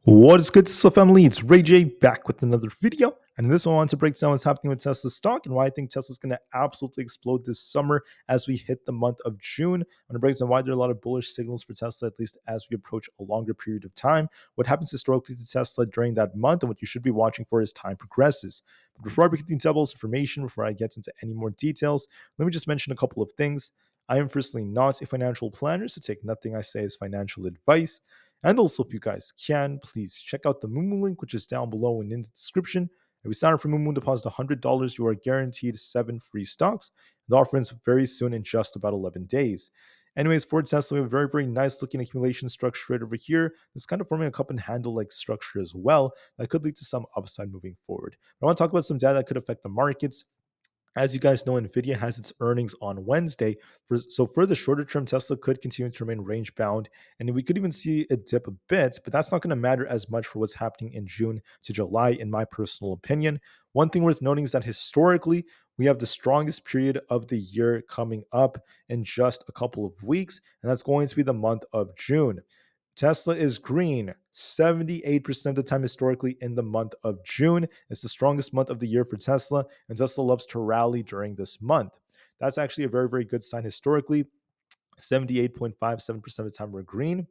What is good, Tesla family? It's Ray J back with another video. And in this one, I want to break down what's happening with Tesla stock and why I think Tesla's going to absolutely explode this summer as we hit the month of June. I'm going to break down why there are a lot of bullish signals for Tesla, at least as we approach a longer period of time, what happens historically to Tesla during that month, and what you should be watching for as time progresses. But before I begin the devil's information, before I get into any more details, let me just mention a couple of things. I am firstly not a financial planner, so take nothing I say as financial advice. And also, if you guys can, please check out the Mumu link, which is down below and in the description. If you sign up for Mumu and deposit $100, you are guaranteed 7 free stocks. The offer ends very soon in just about 11 days. Anyways, for Tesla, we have a very, very nice looking accumulation structure right over here. It's kind of forming a cup and handle like structure as well that could lead to some upside moving forward. But I want to talk about some data that could affect the markets. As you guys know, Nvidia has its earnings on Wednesday. So for the shorter term, Tesla could continue to remain range bound, and we could even see it dip a bit, but that's not going to matter as much for what's happening in June to July, in my personal opinion. One thing worth noting is that historically, we have the strongest period of the year coming up in just a couple of weeks, and that's going to be the month of June. Tesla is green 78% of the time historically in the month of June. It's the strongest month of the year for Tesla, and Tesla loves to rally during this month. That's actually a very, very good sign historically. 78.57% of the time we're green.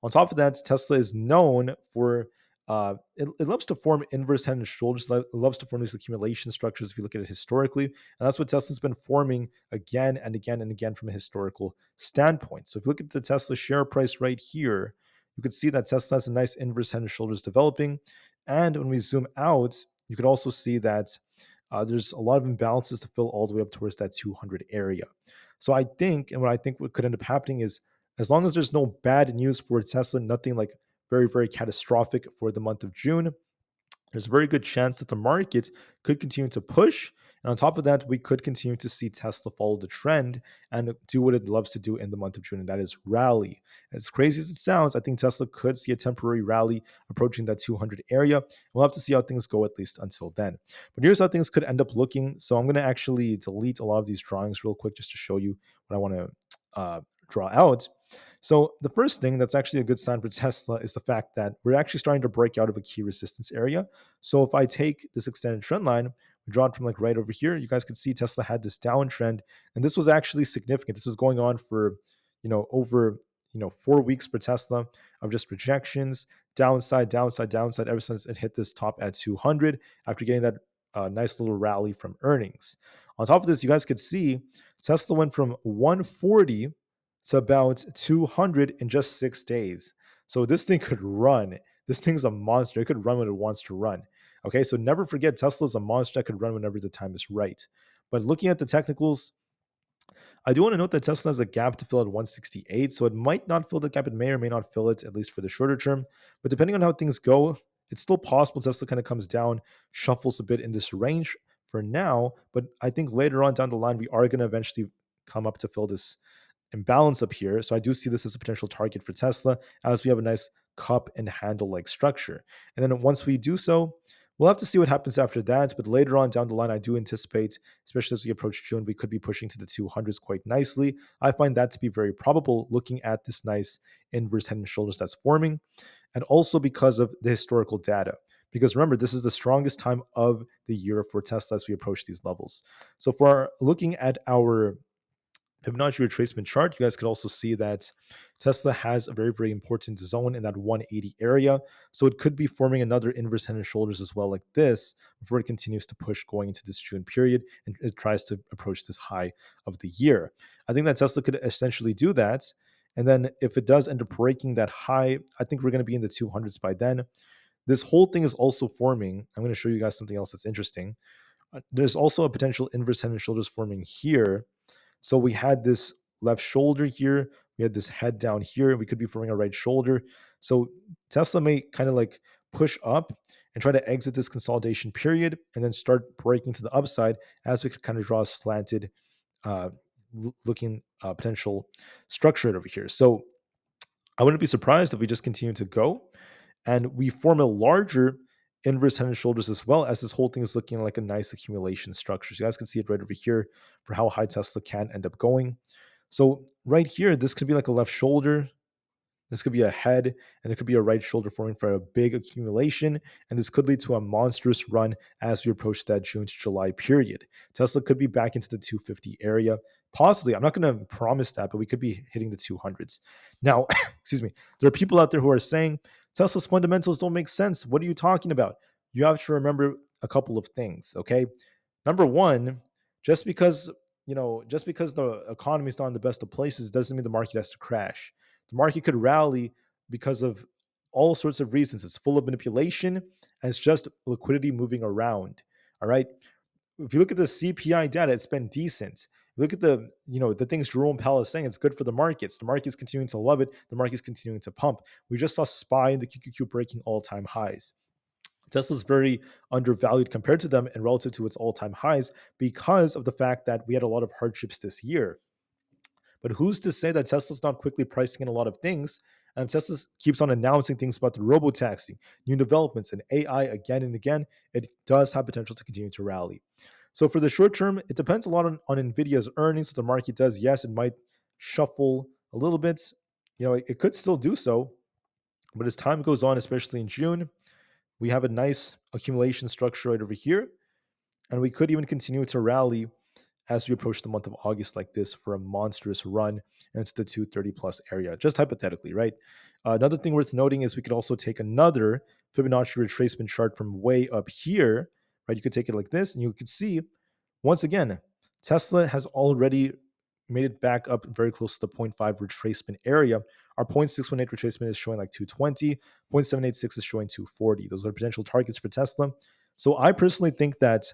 On top of that, Tesla is known for it loves to form inverse head and shoulders. It loves to form these accumulation structures if you look at it historically. And that's what Tesla's been forming again and again and again from a historical standpoint. So if you look at the Tesla share price right here, you could see that Tesla has a nice inverse head and shoulders developing. And when we zoom out, you could also see that there's a lot of imbalances to fill all the way up towards that 200 area. So I think, and what I think what could end up happening is, as long as there's no bad news for Tesla, nothing like very, very catastrophic for the month of June, there's a very good chance that the market could continue to push. And on top of that, we could continue to see Tesla follow the trend and do what it loves to do in the month of June, and that is rally. As crazy as it sounds, I think Tesla could see a temporary rally approaching that 200 area. We'll have to see how things go at least until then. But here's how things could end up looking. So I'm going to actually delete a lot of these drawings real quick just to show you what I want to draw out. So the first thing that's actually a good sign for Tesla is the fact that we're actually starting to break out of a key resistance area. So if I take this extended trend line, we draw it from like right over here, you guys can see Tesla had this downtrend, and this was actually significant. This was going on for, over, 4 weeks for Tesla of just rejections, downside, downside, downside, ever since it hit this top at 200 after getting that nice little rally from earnings. On top of this, you guys could see Tesla went from 140 to about 200 in just 6 days. So this thing could run. This thing's a monster. It could run when it wants to run. Okay, so never forget Tesla's a monster that could run whenever the time is right. But looking at the technicals, I do want to note that Tesla has a gap to fill at 168, so it might not fill the gap. It may or may not fill it, at least for the shorter term. But depending on how things go, it's still possible Tesla kind of comes down, shuffles a bit in this range for now. But I think later on down the line, we are going to eventually come up to fill this imbalance up here. So I do see this as a potential target for Tesla as we have a nice cup and handle like structure. And then once we do so, we'll have to see what happens after that. But later on down the line, I do anticipate, especially as we approach June, we could be pushing to the 200s quite nicely. I find that to be very probable looking at this nice inverse head and shoulders that's forming, and also because of the historical data. Because remember, this is the strongest time of the year for Tesla as we approach these levels. So for looking at our Fibonacci retracement chart, you guys could also see that Tesla has a very, very important zone in that 180 area. So it could be forming another inverse head and shoulders as well, like this, before it continues to push going into this June period and it tries to approach this high of the year. I think that Tesla could essentially do that. And then if it does end up breaking that high, I think we're going to be in the 200s by then. This whole thing is also forming. I'm going to show you guys something else that's interesting. There's also a potential inverse head and shoulders forming here. So we had this left shoulder here. We had this head down here. We could be forming a right shoulder. So Tesla may kind of like push up and try to exit this consolidation period and then start breaking to the upside as we could kind of draw a slanted uh, looking potential structure over here. So I wouldn't be surprised if we just continue to go and we form a larger inverse head and shoulders as well, as this whole thing is looking like a nice accumulation structure. So you guys can see it right over here for how high Tesla can end up going. So right here, this could be like a left shoulder. This could be a head, and there could be a right shoulder forming for a big accumulation, and this could lead to a monstrous run as we approach that June to July period. Tesla could be back into the 250 area. Possibly, I'm not going to promise that, but we could be hitting the 200s. Now, excuse me, there are people out there who are saying Tesla's fundamentals don't make sense. What are you talking about? You have to remember a couple of things, okay? Number one, just because just because the economy is not in the best of places doesn't mean the market has to crash. The market could rally because of all sorts of reasons. It's full of manipulation and it's just liquidity moving around. All right. If you look at the CPI data, it's been decent. Look at the things Jerome Powell is saying. It's good for the markets. The market's continuing to love it. The market's continuing to pump. We just saw SPY and the QQQ breaking all-time highs. Tesla's very undervalued compared to them and relative to its all-time highs because of the fact that we had a lot of hardships this year. But who's to say that Tesla's not quickly pricing in a lot of things? And Tesla keeps on announcing things about the robotaxi, new developments, and AI again and again. It does have potential to continue to rally. So for the short term, it depends a lot on Nvidia's earnings. What the market does, yes, it might shuffle a little bit. It could still do so, but as time goes on, especially in June, we have a nice accumulation structure right over here, and we could even continue to rally as we approach the month of August like this for a monstrous run into the 230 plus area, just hypothetically, right? Another thing worth noting is we could also take another Fibonacci retracement chart from way up here, right? You could take it like this, and you could see, once again, Tesla has already made it back up very close to the 0.5 retracement area. Our 0.618 retracement is showing like 220, 0.786 is showing 240. Those are potential targets for Tesla. So I personally think that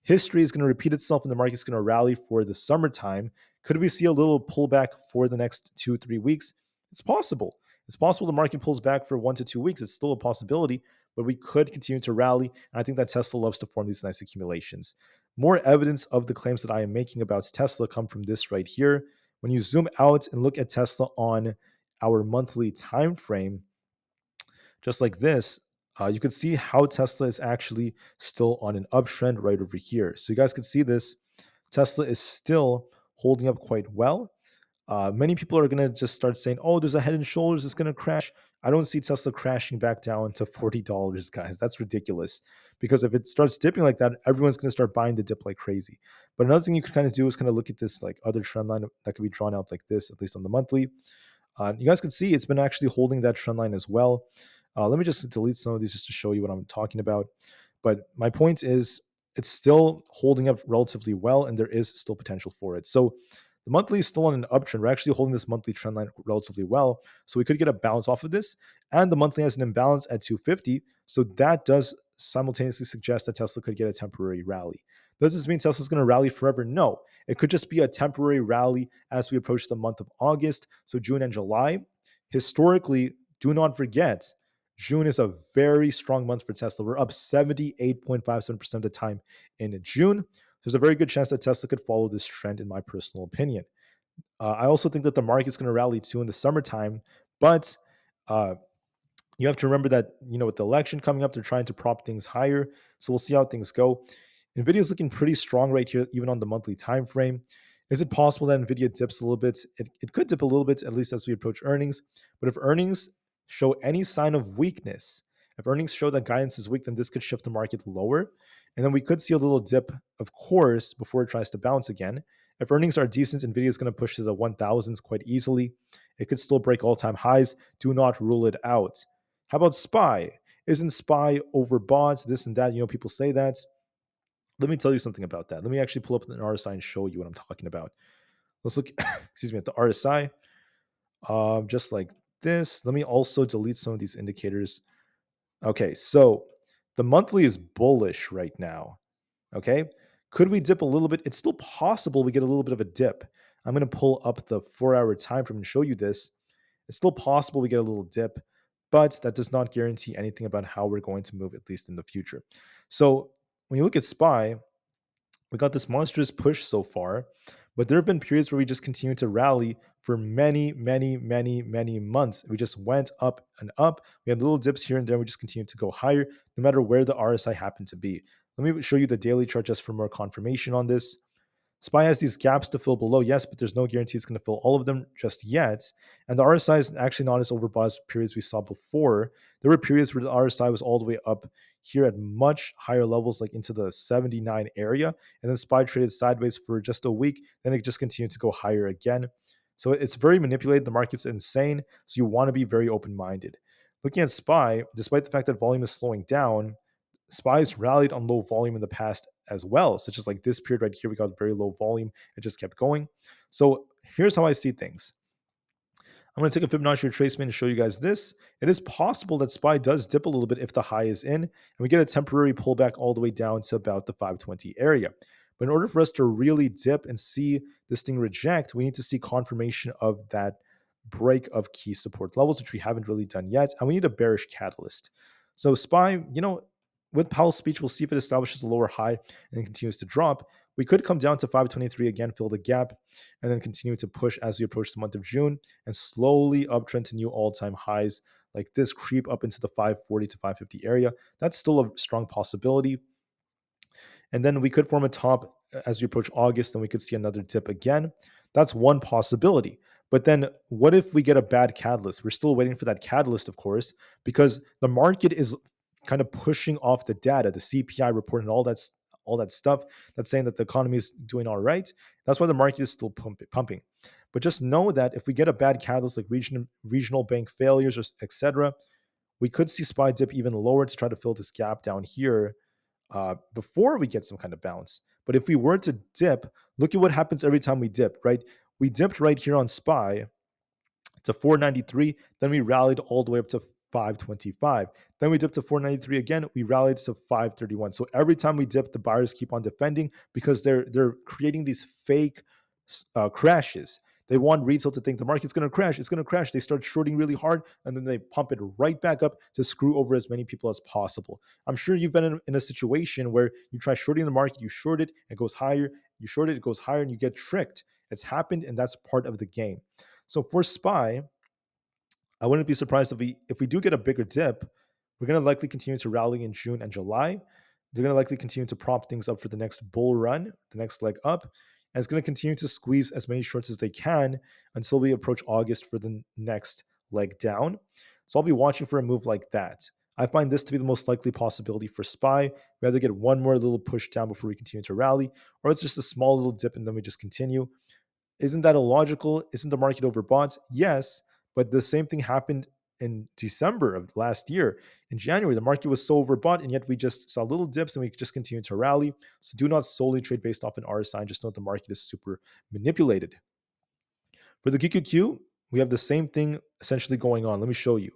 history is going to repeat itself and the market's going to rally for the summertime. Could we see a little pullback for the next 2-3 weeks? It's possible. It's possible the market pulls back for 1 to 2 weeks. It's still a possibility, but we could continue to rally. And I think that Tesla loves to form these nice accumulations. More evidence of the claims that I am making about Tesla come from this right here. When you zoom out and look at Tesla on our monthly time frame, just like this, you can see how Tesla is actually still on an uptrend right over here. So you guys can see this. Tesla is still holding up quite well. Many people are going to just start saying, oh, there's a head and shoulders, it's going to crash. I don't see Tesla crashing back down to $40, guys. That's ridiculous. Because if it starts dipping like that, everyone's going to start buying the dip like crazy. But another thing you could kind of do is kind of look at this like other trend line that could be drawn out like this, at least on the monthly. You guys can see it's been actually holding that trend line as well. Let me just delete some of these just to show you what I'm talking about. But my point is, it's still holding up relatively well, and there is still potential for it. So the monthly is still on an uptrend. We're actually holding this monthly trend line relatively well. So we could get a bounce off of this. And the monthly has an imbalance at 250. So that does simultaneously suggest that Tesla could get a temporary rally. Does this mean Tesla's going to rally forever? No. It could just be a temporary rally as we approach the month of August. So June and July. Historically, do not forget, June is a very strong month for Tesla. We're up 78.57% of the time in June. There's a very good chance that Tesla could follow this trend, in my personal opinion. I also think that the market's going to rally too in the summertime, but uh, you have to remember that, with the election coming up, they're trying to prop things higher. So we'll see how things go. Nvidia is looking pretty strong right here, even on the monthly time frame. Is it possible that Nvidia dips a little bit? It could dip a little bit, at least as we approach earnings. But if earnings show any sign of weakness, if earnings show that guidance is weak, then this could shift the market lower. And then we could see a little dip, of course, before it tries to bounce again. If earnings are decent, Nvidia is going to push to the 1000s quite easily. It could still break all-time highs. Do not rule it out. How about SPY? Isn't SPY overbought? This and that. People say that. Let me tell you something about that. Let me actually pull up an RSI and show you what I'm talking about. Let's look, excuse me, at the RSI. Just like this. Let me also delete some of these indicators. Okay, so the monthly is bullish right now. Okay, could we dip a little bit? It's still possible we get a little bit of a dip. I'm going to pull up the 4-hour time frame and show you this. It's still possible we get a little dip, but that does not guarantee anything about how we're going to move, at least in the future. So when you look at SPY, we got this monstrous push so far, but there have been periods where we just continue to rally for many, many, many, many months. We just went up and up. We had little dips here and there. We just continued to go higher, no matter where the RSI happened to be. Let me show you the daily chart just for more confirmation on this. SPY has these gaps to fill below, yes, but there's no guarantee it's going to fill all of them just yet. And the RSI is actually not as overbought as periods we saw before. There were periods where the RSI was all the way up here at much higher levels, like into the 79 area. And then SPY traded sideways for just a week. Then it just continued to go higher again. So it's very manipulated. The market's insane. So you want to be very open minded. Looking at SPY, despite the fact that volume is slowing down, SPY's rallied on low volume in the past as well, such as like this period right here, we got very low volume. It just kept going. So here's how I see things. I'm going to take a Fibonacci retracement and show you guys this. It is possible that SPY does dip a little bit if the high is in, and we get a temporary pullback all the way down to about the 520 area. But in order for us to really dip and see this thing reject, we need to see confirmation of that break of key support levels, which we haven't really done yet. And we need a bearish catalyst. So SPY, with Powell's speech, we'll see if it establishes a lower high and then continues to drop. We could come down to 523 again, fill the gap, and then continue to push as we approach the month of June and slowly uptrend to new all-time highs like this, creep up into the 540 to 550 area. That's still a strong possibility. And then we could form a top as we approach August, and we could see another dip again. That's one possibility. But then what if we get a bad catalyst? We're still waiting for that catalyst, of course, because the market is kind of pushing off the data, the CPI report and all that stuff that's saying that the economy is doing all right. That's why the market is still pumping. But just know that if we get a bad catalyst like regional bank failures or etc., we could see SPY dip even lower to try to fill this gap down here before we get some kind of bounce. But if we were to dip, look at what happens every time we dip, right? We dipped right here on SPY to 493. Then we rallied all the way up to 525. Then we dipped to 493 again. We rallied to 531. So every time we dip, the buyers keep on defending because they're creating these fake crashes. They want retail to think the market's going to crash. It's going to crash. They start shorting really hard, and then they pump it right back up to screw over as many people as possible. I'm sure you've been in a situation where you try shorting the market, you short it, it goes higher. You short it, it goes higher, and you get tricked. It's happened, and that's part of the game. So for SPY, I wouldn't be surprised if we do get a bigger dip. We're going to likely continue to rally in June and July. They're going to likely continue to prop things up for the next bull run, the next leg up, and it's going to continue to squeeze as many shorts as they can until we approach August for the next leg down. So I'll be watching for a move like that. I find this to be the most likely possibility for SPY. We either get one more little push down before we continue to rally, or it's just a small little dip and then we just continue. Isn't that illogical? Isn't the market overbought? Yes, but the same thing happened in December of last year. In January, the market was so overbought, and yet we just saw little dips and we just continued to rally. So do not solely trade based off an RSI. Just know the market is super manipulated. For the QQQ, we have the same thing essentially going on. Let me show you.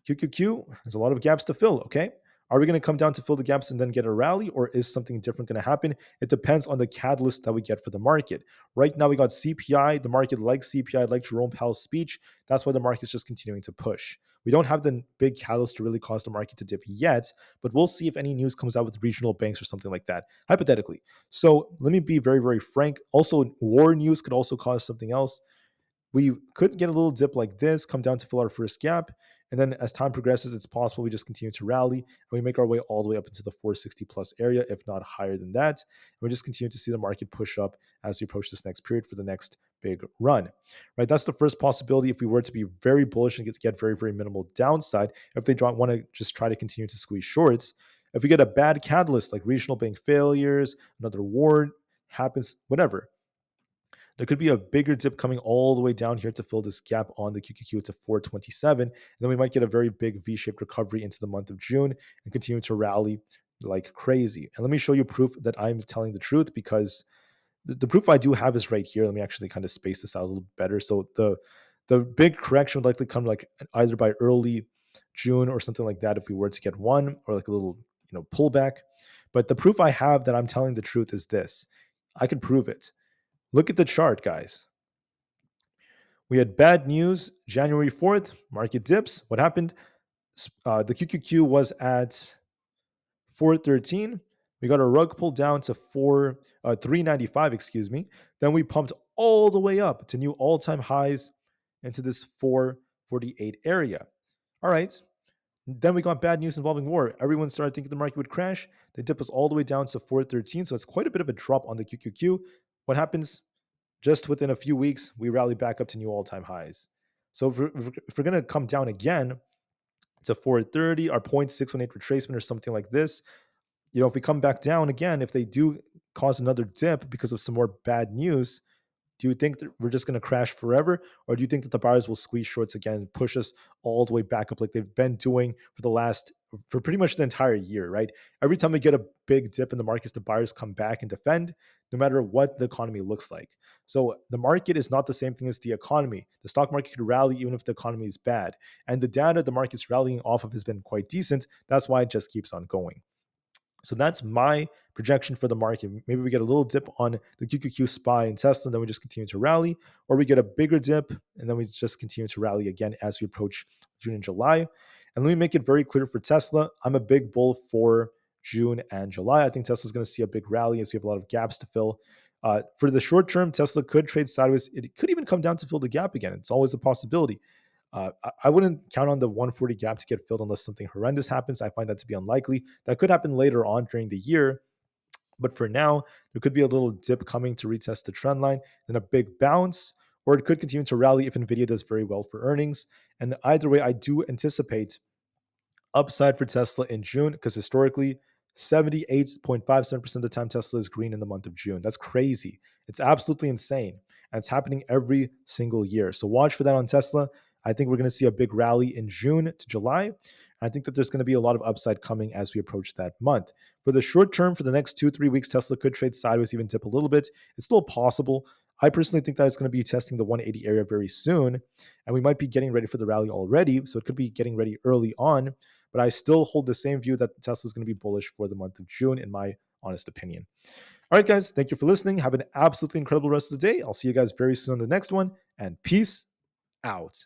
QQQ has a lot of gaps to fill, okay? Are we going to come down to fill the gaps and then get a rally, or is something different going to happen? It depends on the catalyst that we get for the market. Right now, we got CPI. The market likes CPI, like Jerome Powell's speech. That's why the market's just continuing to push. We don't have the big catalyst to really cause the market to dip yet, but we'll see if any news comes out with regional banks or something like that, hypothetically. So let me be very, very frank. Also, war news could also cause something else. We could get a little dip like this, come down to fill our first gap. And then as time progresses, it's possible we just continue to rally and we make our way all the way up into the 460 plus area, if not higher than that. And we just continue to see the market push up as we approach this next period for the next big run, right? That's the first possibility if we were to be very bullish and get very, very minimal downside. If they don't want to just try to continue to squeeze shorts, if we get a bad catalyst like regional bank failures, another war happens, whatever, there could be a bigger dip coming all the way down here to fill this gap on the QQQ to 427. And then we might get a very big V-shaped recovery into the month of June and continue to rally like crazy. And let me show you proof that I'm telling the truth, because the proof I do have is right here. Let me actually kind of space this out a little better. So the big correction would likely come like either by early June or something like that if we were to get one, or like a little pullback. But the proof I have that I'm telling the truth is this. I can prove it. Look at the chart, guys. We had bad news January 4th, market dips. What happened? The QQQ was at 413. We got a rug pulled down to 395, excuse me. Then we pumped all the way up to new all-time highs into this 448 area. All right. Then we got bad news involving war. Everyone started thinking the market would crash. They dip us all the way down to 413. So it's quite a bit of a drop on the QQQ. what happens? Just within a few weeks, we rally back up to new all-time highs. So if we're going to come down again to 430, our 0.618 retracement or something like this, if we come back down again, if they do cause another dip because of some more bad news, do you think that we're just going to crash forever? Or do you think that the buyers will squeeze shorts again and push us all the way back up like they've been doing for pretty much the entire year, right? Every time we get a big dip in the markets, the buyers come back and defend no matter what the economy looks like. So the market is not the same thing as the economy. The stock market could rally even if the economy is bad. And the data the market's rallying off of has been quite decent. That's why it just keeps on going. So that's my projection for the market. Maybe we get a little dip on the QQQ SPY and Tesla, and then we just continue to rally, or we get a bigger dip, and then we just continue to rally again as we approach June and July. And let me make it very clear for Tesla, I'm a big bull for June and July. I think Tesla's going to see a big rally as we have a lot of gaps to fill. For the short term, Tesla could trade sideways. It could even come down to fill the gap again. It's always a possibility. I wouldn't count on the 140 gap to get filled unless something horrendous happens. I find that to be unlikely. That could happen later on during the year. But for now, there could be a little dip coming to retest the trend line, then a big bounce, or it could continue to rally if Nvidia does very well for earnings. And either way, I do anticipate upside for Tesla in June because historically, 78.57% of the time Tesla is green in the month of June. That's crazy. It's absolutely insane. And it's happening every single year. So watch for that on Tesla. I think we're going to see a big rally in June to July. I think that there's going to be a lot of upside coming as we approach that month. For the short term, for the next 2-3 weeks, Tesla could trade sideways, even dip a little bit. It's still possible. I personally think that it's going to be testing the 180 area very soon, and we might be getting ready for the rally already. So it could be getting ready early on. But I still hold the same view that Tesla is going to be bullish for the month of June, in my honest opinion. All right, guys, thank you for listening. Have an absolutely incredible rest of the day. I'll see you guys very soon on the next one, and peace out.